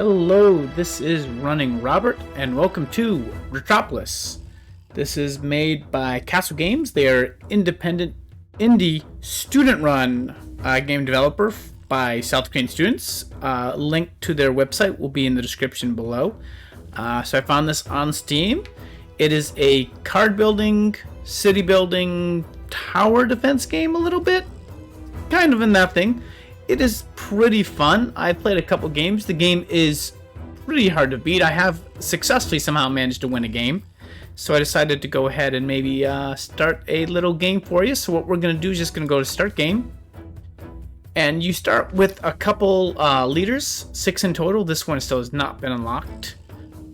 Hello, this is Running Robert, and welcome to Ratropolis. This is made by Cassel Games. They are independent, indie, student-run game developer by South Korean students. Link to their website will be in the description below. So I found this on Steam. It is a card building, city building, tower defense game a little bit. Kind of in that thing. It is pretty fun. I played a couple games. The game is pretty hard to beat. I have successfully somehow managed to win a game. So I decided to go ahead and maybe start a little game for you. So what we're going to do is just going to go to start game. And you start with a couple leaders, 6 in total. This one still has not been unlocked.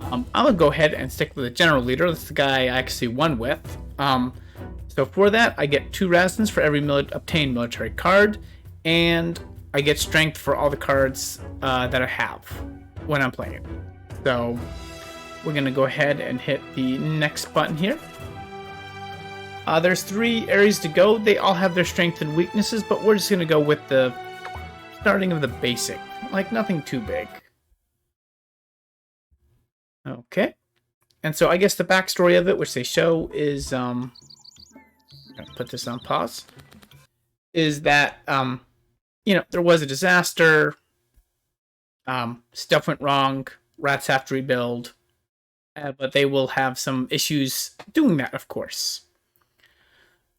I'm going to go ahead and stick with the general leader. That's the guy I actually won with. So for that, I get 2 Razons for every obtained military card. And I get strength for all the cards that I have when I'm playing. So we're going to go ahead and hit the next button here. There's 3 areas to go. They all have their strengths and weaknesses, but we're just going to go with the starting of the basic. Like nothing too big. Okay. And so I guess the backstory of it, which they show, is... I'm going to put this on pause. Is that... there was a disaster, stuff went wrong, rats have to rebuild, but they will have some issues doing that, of course.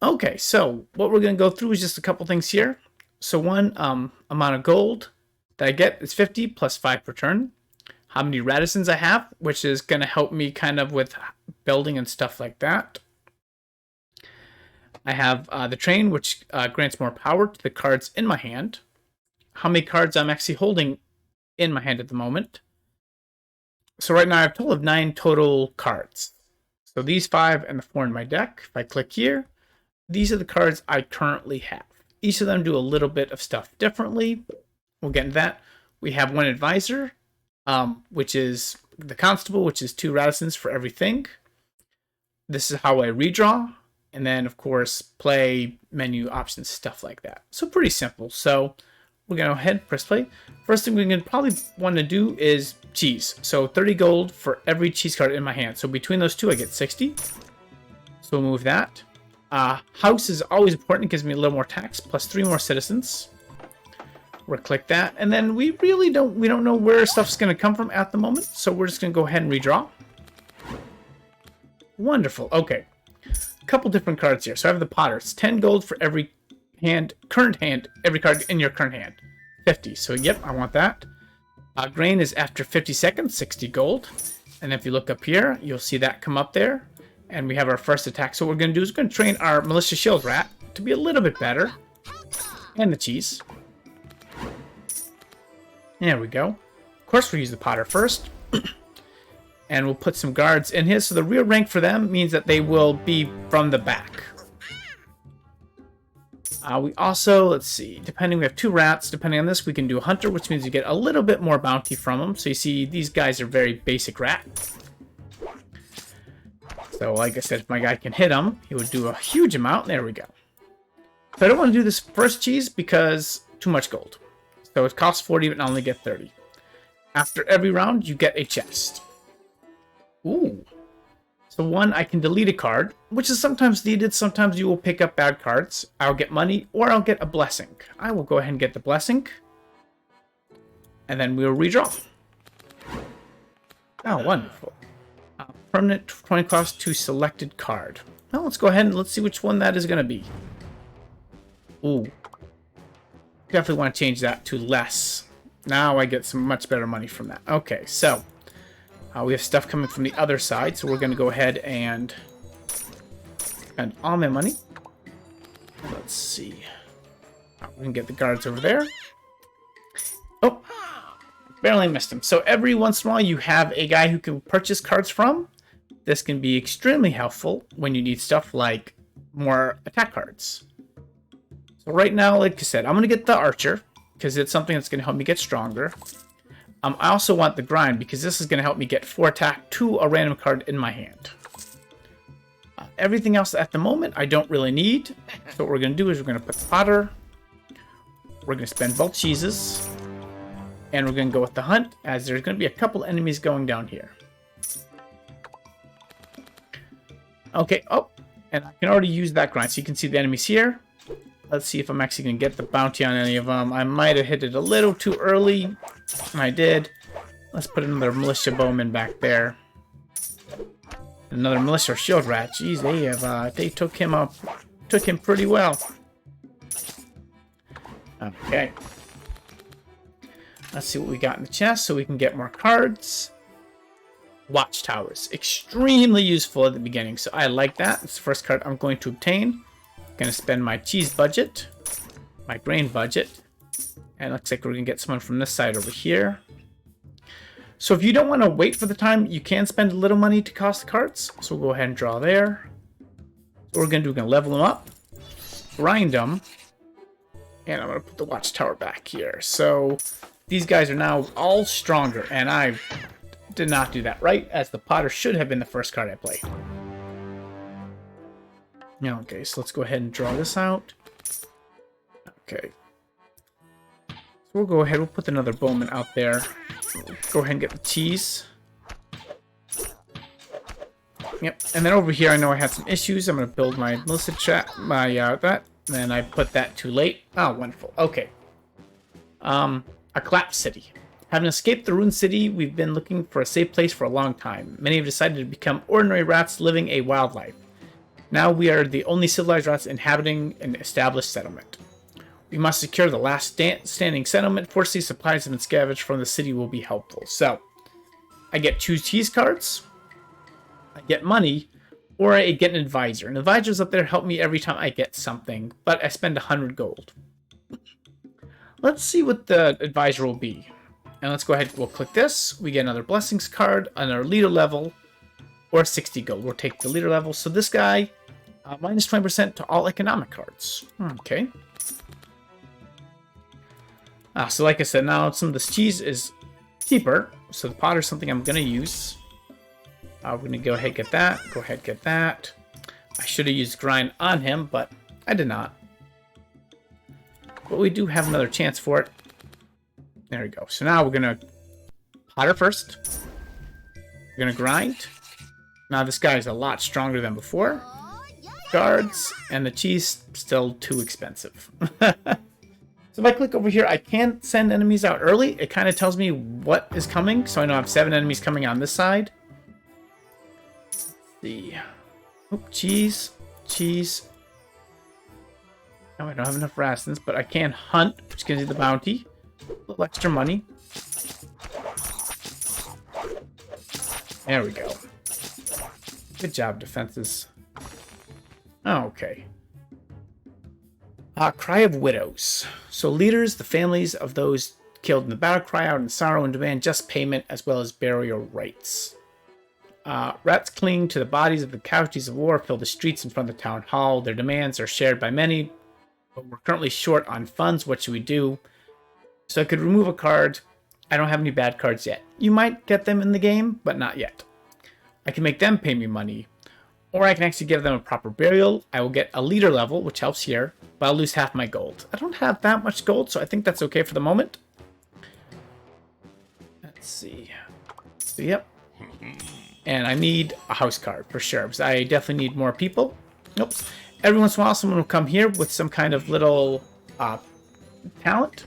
Okay, so what we're going to go through is just a couple things here. So one, amount of gold that I get is 50 plus 5 per turn. How many radisons I have, which is going to help me kind of with building and stuff like that. I have the train, which grants more power to the cards in my hand. How many cards I'm actually holding in my hand at the moment. So right now I have a total of 9 total cards. So these 5 and the 4 in my deck. If I click here, these are the cards I currently have. Each of them do a little bit of stuff differently. We'll get into that. We have 1 advisor, which is the constable, which is 2 radisons for everything. This is how I redraw. And then, of course, play, menu, options, stuff like that. So pretty simple. So we're going to go ahead, press play. First thing we're going to probably want to do is cheese. So 30 gold for every cheese card in my hand. So between those two, I get 60. So we'll move that. House is always important. It gives me a little more tax, plus 3 more citizens. We'll click that. And then we really don't know where stuff's going to come from at the moment. So we're just going to go ahead and redraw. Wonderful. Okay. Couple different cards here. So I have the Potter. It's 10 gold for every current hand, every card in your current hand. 50. So yep, I want that. Grain is after 50 seconds, 60 gold. And if you look up here, you'll see that come up there. And we have our first attack. So what we're going to do is we're going to train our Militia Shield Rat to be a little bit better. And the cheese. There we go. Of course, we'll use the Potter first. And we'll put some guards in here. So the rear rank for them means that they will be from the back. We also, let's see, we have 2 rats. Depending on this, we can do a hunter, which means you get a little bit more bounty from them. So you see, these guys are very basic rat. So like I said, if my guy can hit him, he would do a huge amount. There we go. So I don't want to do this first cheese because too much gold. So it costs 40, but I only get 30. After every round, you get a chest. Ooh. So one, I can delete a card, which is sometimes needed. Sometimes you will pick up bad cards. I'll get money, or I'll get a blessing. I will go ahead and get the blessing. And then we'll redraw. Oh, wonderful. Permanent 20 cost to selected card. Well, let's go ahead and let's see which one that is going to be. Ooh. Definitely want to change that to less. Now I get some much better money from that. Okay, so... we have stuff coming from the other side, so we're going to go ahead and spend all my money. Let's see. We can get the guards over there. Oh, barely missed him. So every once in a while, you have a guy who can purchase cards from. This can be extremely helpful when you need stuff like more attack cards. So right now, like I said, I'm going to get the archer because it's something that's going to help me get stronger. I also want the grind because this is going to help me get 4 attack to a random card in my hand. Everything else at the moment I don't really need. So what we're going to do is we're going to put Potter. We're going to spend both cheeses. And we're going to go with the hunt, as there's going to be a couple enemies going down here. Okay, oh, and I can already use that grind, so you can see the enemies here. Let's see if I'm actually going to get the bounty on any of them. I might have hit it a little too early, and I did. Let's put another militia bowman back there. Another militia shield rat. Jeez, they took him pretty well. Okay. Let's see what we got in the chest so we can get more cards. Watchtowers. Extremely useful at the beginning, so I like that. It's the first card I'm going to obtain. Going to spend my cheese budget, my grain budget, and looks like we're going to get someone from this side over here. So if you don't want to wait for the time, you can spend a little money to cost the cards. So we'll go ahead and draw there. So what we're going to do, we're going to level them up, grind them, and I'm going to put the watchtower back here. So these guys are now all stronger, and I did not do that right, as the Potter should have been the first card I played. Okay, so let's go ahead and draw this out. Okay. So we'll go ahead, we'll put another bowman out there. Go ahead and get the cheese. Yep, and then over here I know I had some issues. I'm going to build my Melissa chat, that. And I put that too late. Oh, wonderful. Okay. A collapsed city. Having escaped the ruined city, we've been looking for a safe place for a long time. Many have decided to become ordinary rats living a wild life. Now we are the only civilized rats inhabiting an established settlement. We must secure the last standing settlement. Fortunately, supplies have been scavenged from the city will be helpful. So, I get 2 cheese cards, I get money, or I get an advisor. And advisors up there help me every time I get something, but I spend 100 gold. Let's see what the advisor will be. And let's go ahead, we'll click this. We get another blessings card, another leader level, or 60 gold. We'll take the leader level. So this guy, minus 20% to all economic cards. Okay. So like I said, now some of this cheese is cheaper. So the pot is something I'm going to use. We're going to go ahead and get that. Go ahead and get that. I should have used grind on him, but I did not. But we do have another chance for it. There we go. So now we're going to Potter first. We're going to grind. Now this guy is a lot stronger than before. Guards, and the cheese still too expensive. So if I click over here, I can send enemies out early. It kind of tells me what is coming. So I know I have 7 enemies coming on this side. Let's see. Oh, cheese. Cheese. No, I don't have enough rations, but I can hunt, which gives you the bounty. A little extra money. There we go. Good job, defenses. Oh, okay. Cry of Widows. So leaders, the families of those killed in the battle, cry out in sorrow and demand just payment as well as burial rites. Rats cling to the bodies of the casualties of war, fill the streets in front of the town hall. Their demands are shared by many, but we're currently short on funds. What should we do? So I could remove a card. I don't have any bad cards yet. You might get them in the game, but not yet. I can make them pay me money. Or I can actually give them a proper burial. I will get a leader level, which helps here, but I'll lose half my gold. I don't have that much gold, so I think that's okay for the moment. Let's see. So, yep. And I need a house card for sure, because I definitely need more people. Nope. Every once in a while, someone will come here with some kind of little talent.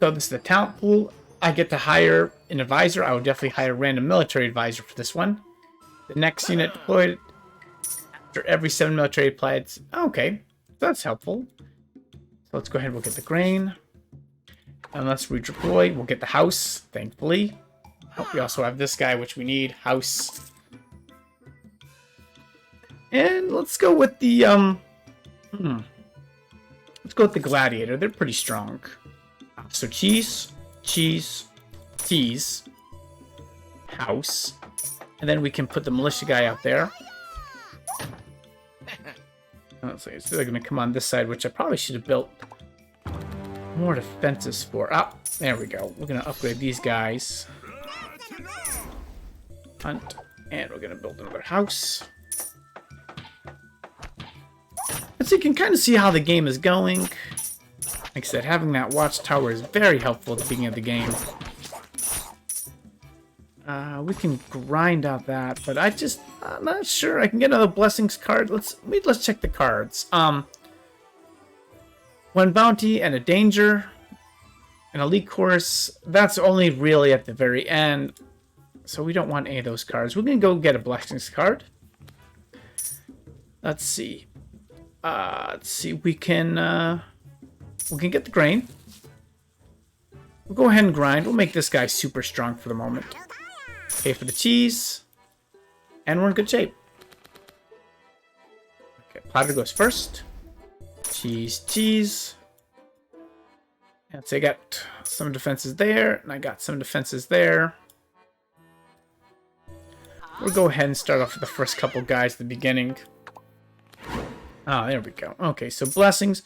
So this is the talent pool. I get to hire an advisor. I will definitely hire a random military advisor for this one. The next unit deployed after every 7 military applied. Okay, that's helpful. So let's go ahead. We'll get the grain. And let's redeploy. We'll get the house, thankfully. Oh, we also have this guy, which we need. House. And let's go with the let's go with the gladiator. They're pretty strong. So cheese, cheese, cheese, house. And then we can put the militia guy out there. Let's see, so they're going to come on this side, which I probably should have built more defenses for. Ah, there we go. We're going to upgrade these guys. Hunt. And we're going to build another house. And so you can kind of see how the game is going. Like I said, having that watchtower is very helpful at the beginning of the game. We can grind out that, but I'm not sure. I can get another blessings card. Let's check the cards. One bounty and a danger. An elite course. That's only really at the very end. So we don't want any of those cards. We're gonna go get a blessings card. Let's see. We can get the grain. We'll go ahead and grind. We'll make this guy super strong for the moment. Pay for the cheese. And we're in good shape. Okay, platter goes first. Cheese. And so I got some defenses there, and I got some defenses there. We'll go ahead and start off with the first couple guys at the beginning. Ah, there we go. Okay, so blessings.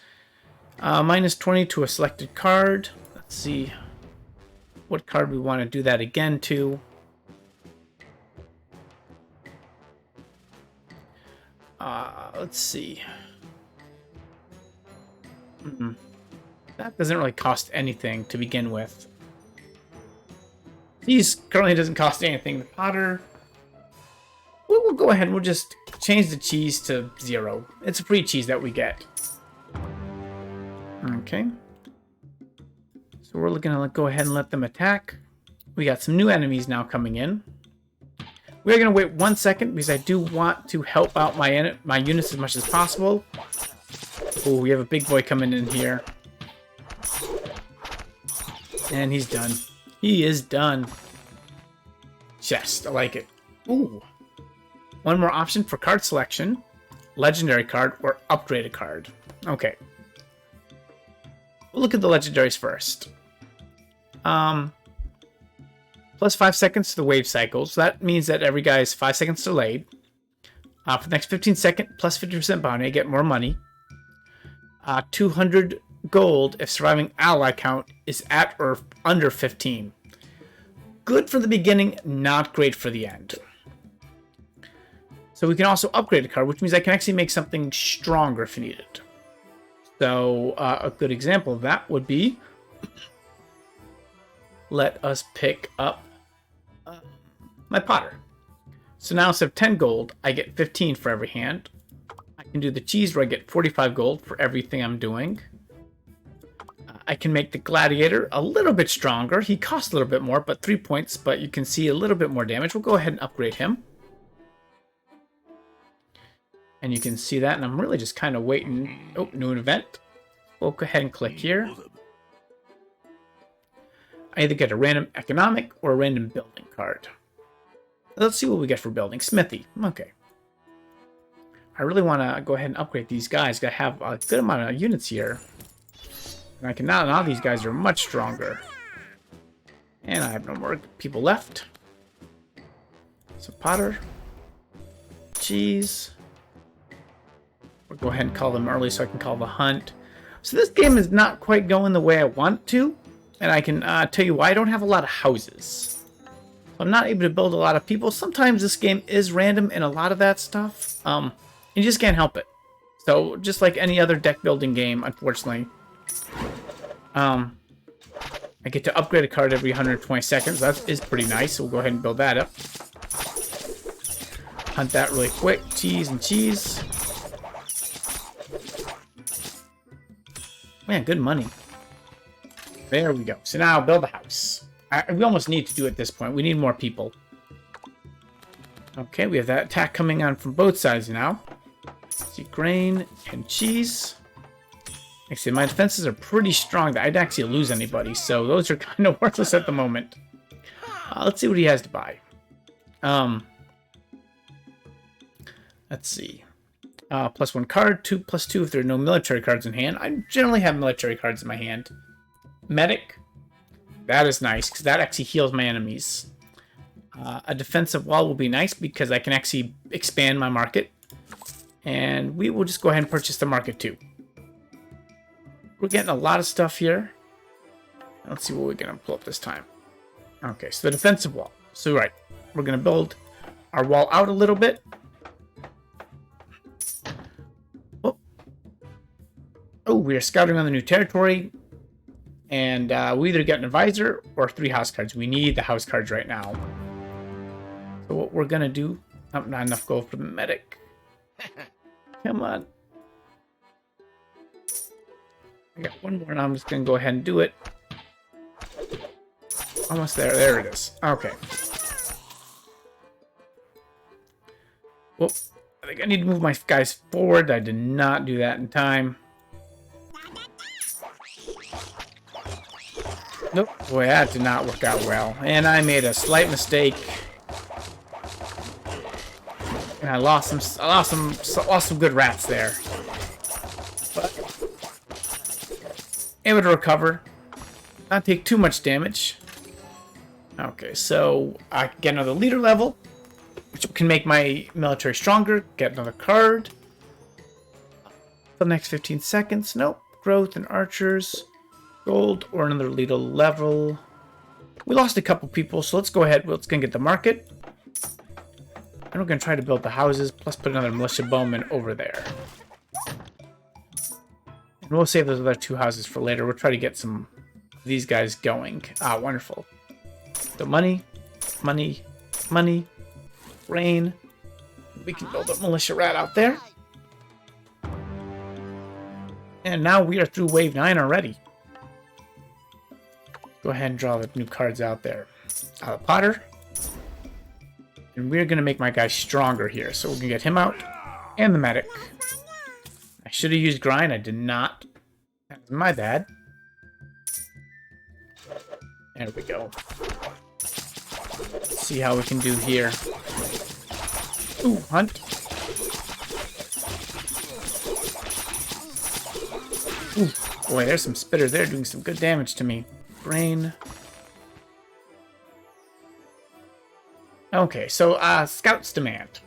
Minus 20 to a selected card. Let's see what card we want to do that again to. Let's see. That doesn't really cost anything to begin with. Cheese currently doesn't cost anything. The Potter, we'll go ahead and we'll just change the cheese to 0. It's a free cheese that we get. Okay. So we're going to go ahead and let them attack. We got some new enemies now coming in. We're going to wait 1 second because I do want to help out my units as much as possible. Oh, we have a big boy coming in here. And he's done. He is done. Chest, I like it. Ooh. One more option for card selection. Legendary card or upgraded card. Okay. We'll look at the legendaries first. Plus 5 seconds to the wave cycle. So that means that every guy is 5 seconds delayed. For the next 15 seconds, plus 50% bounty, I get more money. 200 gold if surviving ally count is at or under 15. Good for the beginning, not great for the end. So we can also upgrade a card, which means I can actually make something stronger if needed. So a good example of that would be, let us pick up my Potter. So now instead of 10 gold, I get 15 for every hand. I can do the cheese where I get 45 gold for everything I'm doing. I can make the gladiator a little bit stronger. He costs a little bit more, but 3 points, but you can see a little bit more damage. We'll go ahead and upgrade him. And you can see that, and I'm really just kind of waiting. Oh, new event. We'll go ahead and click here. I either get a random economic or a random building card. Let's see what we get for building. Smithy. Okay. I really want to go ahead and upgrade these guys. I have a good amount of units here. And I can now these guys are much stronger. And I have no more people left. So Potter. Cheese. We'll go ahead and call them early so I can call the hunt. So this game is not quite going the way I want to. And I can tell you why. I don't have a lot of houses. So I'm not able to build a lot of people. Sometimes this game is random in a lot of that stuff. You just can't help it. So just like any other deck building game, unfortunately. I get to upgrade a card every 120 seconds. That is pretty nice. So we'll go ahead and build that up. Hunt that really quick. Cheese and cheese. Man, good money. There we go. So now build a house. We almost need to do it at this point. We need more people. Okay, we have that attack coming on from both sides now. See, grain and cheese. Like I said, my defenses are pretty strong. I didn't actually lose anybody, so those are kind of worthless at the moment. Let's see what he has to buy. Let's see. +1 card, 2+2 if there are no military cards in hand. I generally have military cards in my hand. Medic. That is nice, because that actually heals my enemies. A defensive wall will be nice, because I can actually expand my market. And we will just go ahead and purchase the market, too. We're getting a lot of stuff here. Let's see what we're going to pull up this time. Okay, so the defensive wall. So, right, we're going to build our wall out a little bit. Oh, we are scouting on the new territory. And we either get an advisor or 3 house cards. We need the house cards right now. So what we're going to do... Oh, not enough gold for the medic. Come on. I got one more and I'm just going to go ahead and do it. Almost there. There it is. Okay. Well, I think I need to move my guys forward. I did not do that in time. Nope. Boy, that did not work out well. And I made a slight mistake. And I lost some good rats there. But able to recover. Not take too much damage. Okay, so I can get another leader level, which can make my military stronger. Get another card. For the next 15 seconds. Nope. Growth and archers. Gold or another leader level. We lost a couple people, so let's go ahead. Let's go and get the market. And we're going to try to build the houses, plus put another militia bowman over there. And we'll save those other 2 houses for later. We'll try to get some of these guys going. Ah, wonderful. So money, money, money, rain. We can build a militia rat out there. And now we are through wave 9 already. Go ahead and draw the new cards out there. Potter. And we're going to make my guy stronger here. So we're going to get him out. And the medic. I should have used grind. I did not. That's my bad. There we go. Let's see how we can do here. Ooh, hunt. Ooh, boy, there's some spitters there doing some good damage to me. Brain. Okay, so Scouts demand.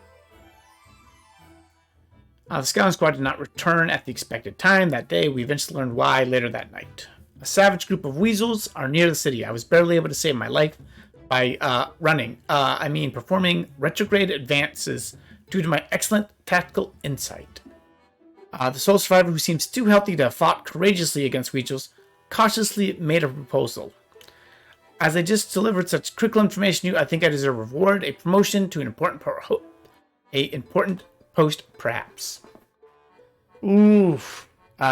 The scouting squad did not return at the expected time that day. We eventually learned why later that night. A savage group of weasels are near the city. I was barely able to save my life by performing retrograde advances due to my excellent tactical insight. The sole survivor, who seems too healthy to have fought courageously against weasels, cautiously made a proposal. As I just delivered such critical information to you, I think I deserve a reward, a promotion to an important post, perhaps. Oof.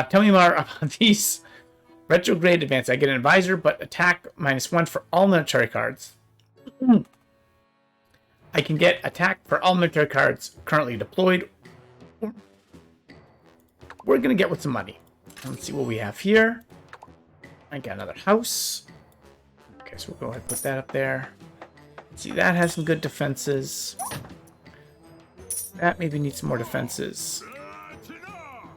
Tell me more about these retrograde advances. I get an advisor, but attack -1 for all military cards. I can get attack for all military cards currently deployed. We're going to get with some money. Let's see what we have here. I got another house. Okay, so we'll go ahead and put that up there. See, that has some good defenses. That maybe needs some more defenses.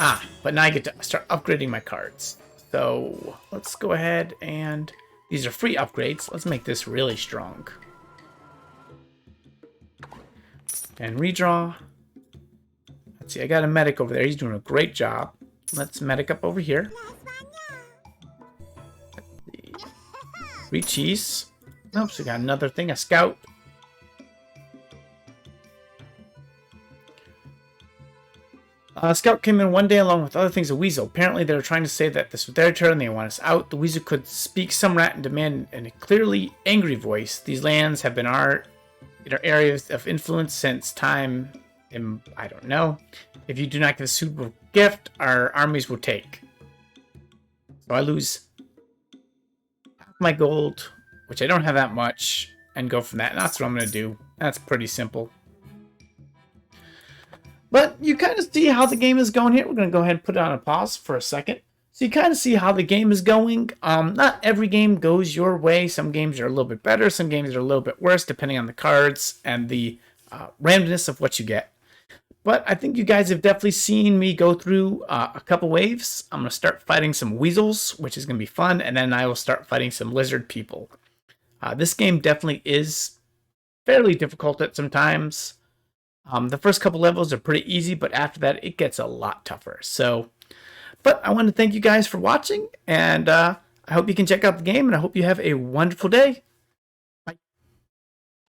Ah, but now I get to start upgrading my cards. So let's go ahead and... These are free upgrades. Let's make this really strong. And redraw. Let's see, I got a medic over there. He's doing a great job. Let's medic up over here. Free cheese. Nope, so we got another thing, a scout. Scout came in one day along with other things, a weasel. Apparently they were trying to say that this was their turn and they want us out. The weasel could speak some rat and demand in a clearly angry voice. These lands have been our areas of influence since time, I don't know. If you do not get a suitable gift, our armies will take. So I lose my gold, which I don't have that much, and go from that. And that's what I'm going to do. That's pretty simple. But you kind of see how the game is going here. We're going to go ahead and put it on a pause for a second. So you kind of see how the game is going. Not every game goes your way. Some games are a little bit better. Some games are a little bit worse, depending on the cards and the randomness of what you get. But I think you guys have definitely seen me go through a couple waves. I'm going to start fighting some weasels, which is going to be fun. And then I will start fighting some lizard people. This game definitely is fairly difficult at some times. The first couple levels are pretty easy, but after that, it gets a lot tougher. So, but I want to thank you guys for watching, and I hope you can check out the game, and I hope you have a wonderful day.